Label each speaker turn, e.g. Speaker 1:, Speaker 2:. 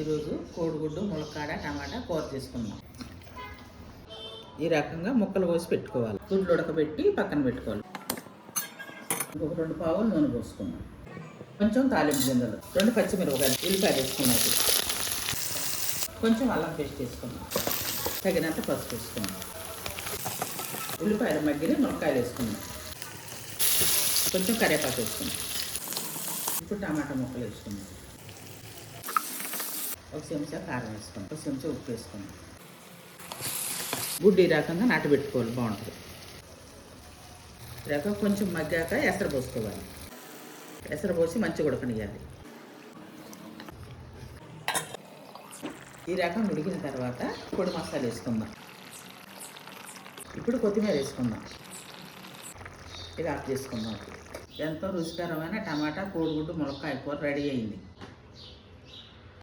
Speaker 1: ఈరోజు కోడిగుడ్డు ములక్కాడ టమాటా కూర చేసుకుందాం. ఈ రకంగా ముక్కలు కోసి పెట్టుకోవాలి. గుడ్లు ఉడకబెట్టి పక్కన పెట్టుకోవాలి. ఇంకొక 2 పావులు నూనె పోసుకుందాం. కొంచెం తాలింపు గింజలు, 2 పచ్చిమిరపకాయలు, ఉల్లిపాయలు వేసుకున్నట్టు, కొంచెం అల్లం పేస్ట్ వేసుకుందాం, తగినంత పసుపు వేసుకుందాం. ఉల్లిపాయలు మగ్గిని ములక్కాయలు వేసుకుందాం, కొంచెం కరివేపాకు వేసుకుందాం. ఇప్పుడు టమాటా ముక్కలు వేసుకుందాం. 1 చెంచా కారం వేసుకుందాం, 1 చెంచా ఉప్పు వేసుకుందాం. గుడ్డు ఈ రకంగా నాటబెట్టుకోవాలి, బాగుంటుంది. ఈ రకంగా కొంచెం మగ్గాక ఎసరు పోసుకోవాలి. ఎసరు పోసి మంచిగా ఉడకనియాలి. ఈ రకం ఉడికిన తర్వాత పొడి మసాలా వేసుకుందాం. ఇప్పుడు కొత్తిమీర వేసుకుందాం. ఇది ఆఫ్ చేసుకుందాం. ఎంతో రుచికరమైన టమాటా కోడిగుడ్డు ములక్కాయ కూర రెడీ అయింది.